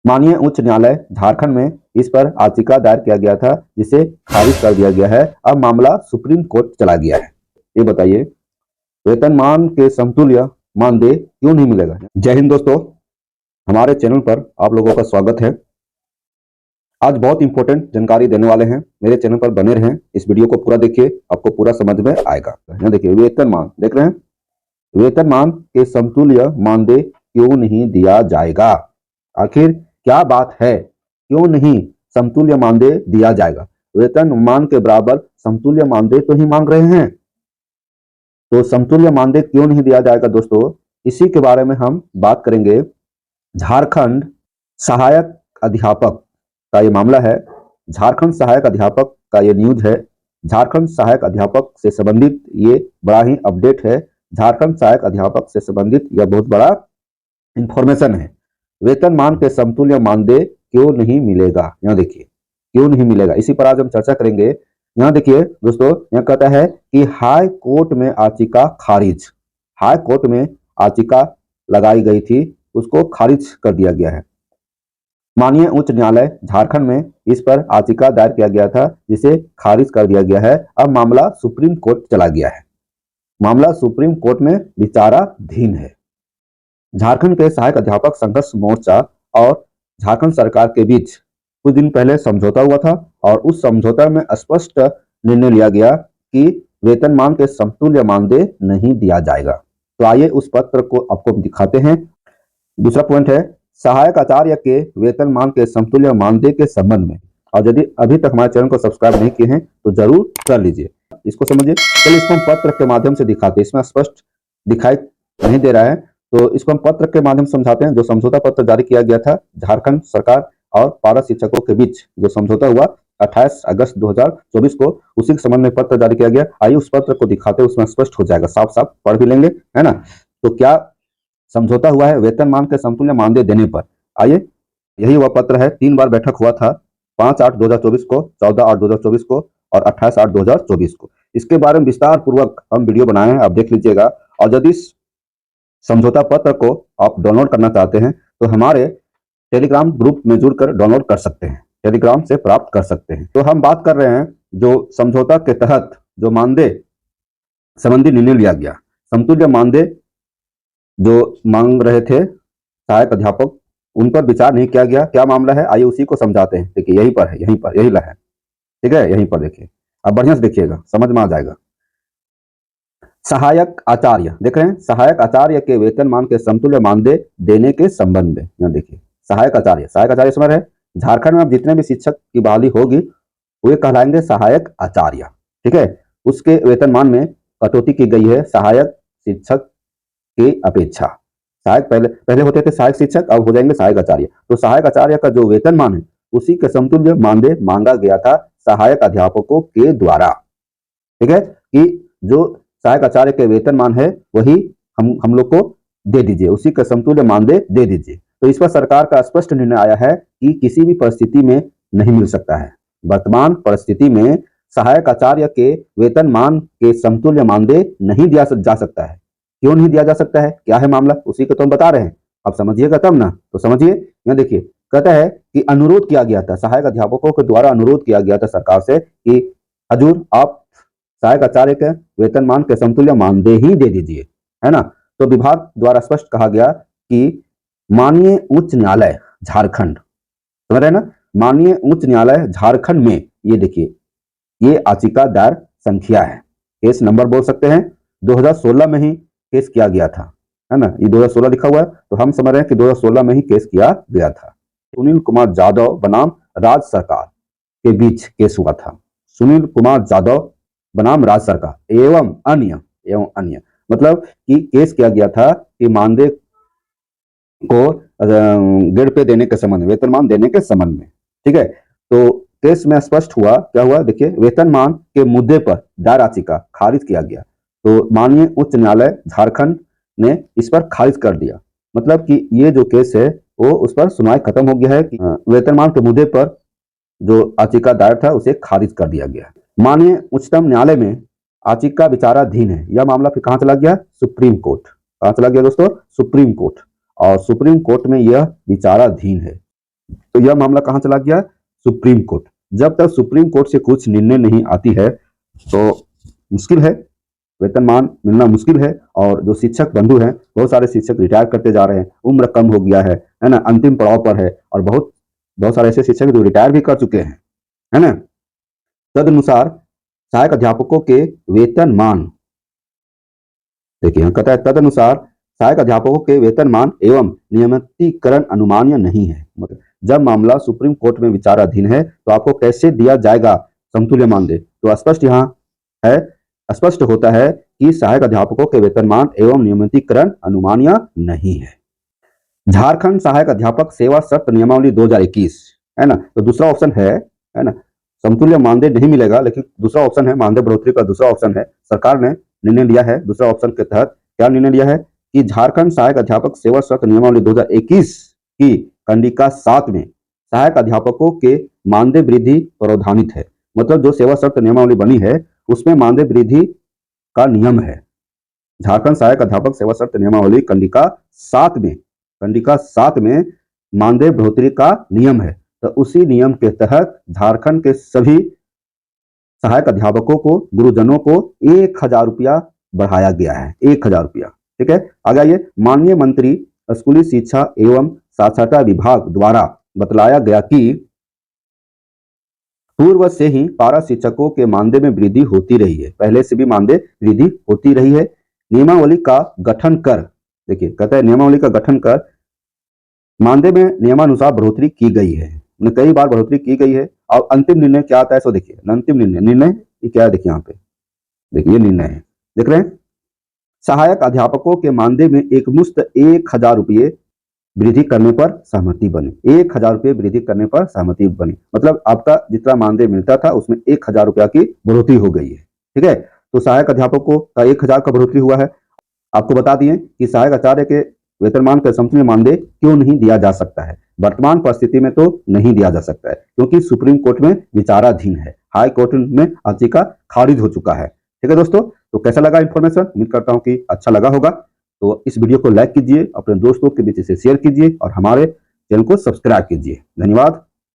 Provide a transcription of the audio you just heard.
माननीय उच्च न्यायालय झारखंड में इस पर याचिका दायर किया गया था, जिसे खारिज कर दिया गया है। अब मामला सुप्रीम कोर्ट चला गया है। ये बताइए, वेतनमान के समतुल्य मानदेय क्यों नहीं मिलेगा? जय हिंद दोस्तों, हमारे चैनल पर आप लोगों का स्वागत है। आज बहुत इंपॉर्टेंट जानकारी देने वाले हैं, मेरे चैनल पर बने रहें। इस वीडियो को पूरा देखिए, आपको पूरा समझ में आएगा। यहाँ देखिए, वेतनमान देख रहे हैं, वेतनमान के समतुल्य मानदेय क्यों नहीं दिया जाएगा? आखिर क्या बात है, क्यों नहीं समतुल्य मानदेय दिया जाएगा? वेतनमान के बराबर समतुल्य मानदेय तो ही मांग रहे हैं, तो समतुल्य मानदेय क्यों नहीं दिया जाएगा दोस्तों? इसी के बारे में हम बात करेंगे। झारखंड सहायक अध्यापक का ये मामला है। झारखंड सहायक अध्यापक का ये न्यूज है। झारखंड सहायक अध्यापक से संबंधित ये बड़ा ही अपडेट है। झारखंड सहायक अध्यापक से संबंधित यह बहुत बड़ा इंफॉर्मेशन है। वेतनमान के समतुल्य मानदेय क्यों नहीं मिलेगा? यहाँ देखिए, क्यों नहीं मिलेगा, इसी पर आज हम चर्चा करेंगे। यहाँ देखिए दोस्तों, यहाँ कहता है कि हाई कोर्ट में याचिका खारिज। हाई कोर्ट में याचिका लगाई गई थी, उसको खारिज कर दिया गया है। माननीय उच्च न्यायालय झारखंड में इस पर याचिका दायर किया गया था, जिसे खारिज कर दिया गया है। अब मामला सुप्रीम कोर्ट चला गया है। मामला सुप्रीम कोर्ट में विचाराधीन है। झारखंड के सहायक अध्यापक संघर्ष मोर्चा और झारखंड सरकार के बीच कुछ दिन पहले समझौता हुआ था, और उस समझौता में स्पष्ट निर्णय लिया गया कि वेतनमान के समतुल्य मानदेय नहीं दिया जाएगा। तो आइए उस पत्र को आपको दिखाते हैं। दूसरा पॉइंट है, सहायक आचार्य के वेतनमान के समतुल्य मानदेय के संबंध में। और यदि अभी तक हमारे चैनल को सब्सक्राइब नहीं किए हैं तो जरूर कर लीजिए, इसको समझिए। चलिए इसको हम पत्र के माध्यम से दिखाते हैं। इसमें स्पष्ट दिखाई नहीं दे रहा है, तो इसको हम पत्र के माध्यम से समझाते हैं। जो समझौता पत्र जारी किया गया था झारखंड सरकार और पारा शिक्षकों के बीच, जो समझौता हुआ 28 अगस्त 2024 को, उसी के संबंध में पत्र जारी किया गया। आइए उस पत्र को दिखाते हैं, उसमें स्पष्ट हो जाएगा, साफ साफ पढ़ भी लेंगे, है ना। तो क्या समझौता हुआ है वेतनमान के समतुल्य मानदेय देने पर? आइए, यही वह पत्र है। 3 बार बैठक हुआ था, 5/8/2024 को, 14/8/2024 को और 28/8/2024 को। इसके बारे में विस्तार पूर्वक हम वीडियो बनाए हैं, आप देख लीजिएगा। और यदि समझौता पत्र को आप डाउनलोड करना चाहते हैं तो हमारे टेलीग्राम ग्रुप में जुड़कर डाउनलोड कर सकते हैं, टेलीग्राम से प्राप्त कर सकते हैं। तो हम बात कर रहे हैं जो समझौता के तहत जो मानदेय संबंधी निर्णय लिया गया। समतुल्य मानदेय जो मांग रहे थे सहायक अध्यापक, उन पर विचार नहीं किया गया। क्या मामला है, आइए उसी को समझाते हैं। देखिए, यहीं पर है, यहीं पर, यही है, ठीक है, यहीं पर देखिए। अब बढ़िया से देखिएगा, समझ में आ जाएगा। सहायक आचार्य देख रहे हैं, सहायक आचार्य के वेतनमान के समतुल्य मानदेय देने के संबंध में। यहाँ देखिए, सहायक आचार्य समझ रहे हैं। झारखंड में अब जितने भी शिक्षक की बहाली होगी वे कहलाएंगे सहायक आचार्य, ठीक है। उसके वेतनमान में कटौती की गई है सहायक शिक्षक की अपेक्षा। सहायक पहले होते थे सहायक शिक्षक, अब हो जाएंगे सहायक आचार्य। तो सहायक आचार्य का जो वेतनमान है उसी के समतुल्य मानदेय मांगा गया था सहायक अध्यापकों के द्वारा, ठीक है। कि जो सहायक आचार्य के वेतनमान है वही हम लोग को दे दीजिए, उसी का समतुल्य मानदेय दे दीजिए। तो इस पर सरकार का स्पष्ट निर्णय आया है कि किसी भी परिस्थिति में नहीं मिल सकता है। वर्तमान परिस्थिति में सहायक आचार्य के वेतनमान के समतुल्य मानदेय नहीं दिया जा सकता है। क्यों नहीं दिया जा सकता है, क्या है मामला, उसी को तो हम बता रहे हैं। अब समझिएगा तब ना, तो समझिए। यहाँ देखिए, कहता है कि अनुरोध किया गया था, सहायक अध्यापकों के द्वारा अनुरोध किया गया था सरकार से कि हजूर आप सहायक आचार्य के वेतनमान के समतुल्य मानदेय ही दे दीजिए, है ना। तो विभाग द्वारा स्पष्ट कहा गया कि माननीय उच्च न्यायालय झारखंड, समझ रहे ना, माननीय उच्च न्यायालय झारखंड में, ये देखिए, ये याचिका दायर संख्या है, केस नंबर बोल सकते हैं। 2016 में ही केस किया गया था, है ना। ये 2016 लिखा हुआ है, तो हम समझ रहे हैं कि 2016 में ही केस किया गया था। सुनील कुमार जाधव बनाम राज्य सरकार के बीच केस हुआ था। सुनील कुमार जाधव बनाम राज्य सरकार एवं अन्य, मतलब कि केस किया गया था कि मानदेय को ग्रेड पे देने के संबंध में, वेतनमान देने के संबंध में, ठीक है। तो केस में स्पष्ट हुआ, क्या हुआ, देखिए, वेतनमान के मुद्दे पर दायर याचिका खारिज किया गया। तो माननीय उच्च न्यायालय झारखंड ने इस पर खारिज कर दिया। मतलब कि ये जो केस है वो उस पर सुनवाई खत्म हो गया है कि वेतनमान के मुद्दे पर जो याचिका दायर था उसे खारिज कर दिया गया। माननीय उच्चतम न्यायालय में याचिका विचाराधीन है। यह मामला फिर कहां चला गया? Supreme court. कहां चला गया दोस्तों? Supreme court. और सुप्रीम कोर्ट में यह विचाराधीन है। तो यह मामला कहां चला गया? Supreme court. जब तक सुप्रीम कोर्ट से कुछ निर्णय नहीं आती है तो मुश्किल है, वेतनमान मिलना मुश्किल है। और जो शिक्षक बंधु हैं, बहुत सारे शिक्षक रिटायर करते जा रहे हैं, उम्र कम हो गया है ना, अंतिम पड़ाव पर है। और बहुत बहुत सारे ऐसे शिक्षक जो रिटायर भी कर चुके हैं, है ना। तदनुसार सहायक अध्यापकों के वेतनमान, देखिए यहाँ कहता है तदनुसार सहायक अध्यापकों के वेतनमान एवं नियमितीकरण अनुमान्य नहीं है। मतलब जब मामला सुप्रीम कोर्ट में विचाराधीन है तो आपको कैसे दिया जाएगा समतुल्य मानदेय? तो स्पष्ट यहाँ है, स्पष्ट होता है कि सहायक अध्यापकों के वेतनमान एवं नियमितीकरण अनुमान्य नहीं है। झारखंड सहायक अध्यापक सेवा शर्त नियमावली 2021, है ना। तो दूसरा ऑप्शन है ना, समतुल्य मानदेय नहीं मिलेगा, लेकिन दूसरा ऑप्शन है मानदेय बढ़ोतरी का। दूसरा ऑप्शन है, सरकार ने निर्णय लिया है दूसरा ऑप्शन के तहत। क्या निर्णय लिया है कि झारखंड सहायक अध्यापक सेवा शर्त नियमावली 2021 की कंडिका 7 में सहायक अध्यापकों के मानदेय वृद्धि प्रावधानित है। मतलब जो सेवा शर्त नियमावली बनी है उसमें मानदेय वृद्धि का नियम है। झारखंड सहायक अध्यापक सेवा शर्त नियमावली कंडिका 7 में मानदेय बढ़ोतरी का नियम है। तो उसी नियम के तहत झारखंड के सभी सहायक अध्यापकों को, गुरुजनों को 1000 रुपया बढ़ाया गया है, 1000 रुपया। ठीक है, आगे आइए। माननीय मंत्री स्कूली शिक्षा एवं साक्षरता विभाग द्वारा बतलाया गया कि पूर्व से ही पारा शिक्षकों के मानदेय में वृद्धि होती रही है, पहले से भी मानदेय वृद्धि होती रही है। नियमावली का गठन कर, देखिए कहता है नियमावली का गठन कर मानदेय में नियमानुसार बढ़ोतरी की गई है, कई बार बढ़ोतरी की गई है। और अंतिम निर्णय क्या आता है सो देखिए, अंतिम निर्णय ये क्या है, देखिए यहाँ पे देखिए निर्णय है, देख रहे हैं। सहायक अध्यापकों के मानदेय में एक मुश्त 1000 रुपये वृद्धि करने पर सहमति बनी। 1000 रुपये वृद्धि करने पर सहमति बनी, मतलब आपका जितना मानदेय मिलता था उसमें 1000 रुपया की बढ़ोतरी हो गई है। ठीक है, तो सहायक अध्यापकों का 1000 का बढ़ोतरी हुआ है। आपको बता दिए कि सहायक आचार्य के वेतनमान का समतुल्य मानदेय क्यों नहीं दिया जा सकता है। वर्तमान परिस्थिति में तो नहीं दिया जा सकता है क्योंकि सुप्रीम कोर्ट में विचाराधीन है, हाई कोर्ट में याचिका खारिज हो चुका है। ठीक है दोस्तों, तो कैसा लगा इन्फॉर्मेशन? उम्मीद करता हूं कि अच्छा लगा होगा। तो इस वीडियो को लाइक कीजिए, अपने दोस्तों के बीच इसे शेयर कीजिए और हमारे चैनल को सब्सक्राइब कीजिए। धन्यवाद।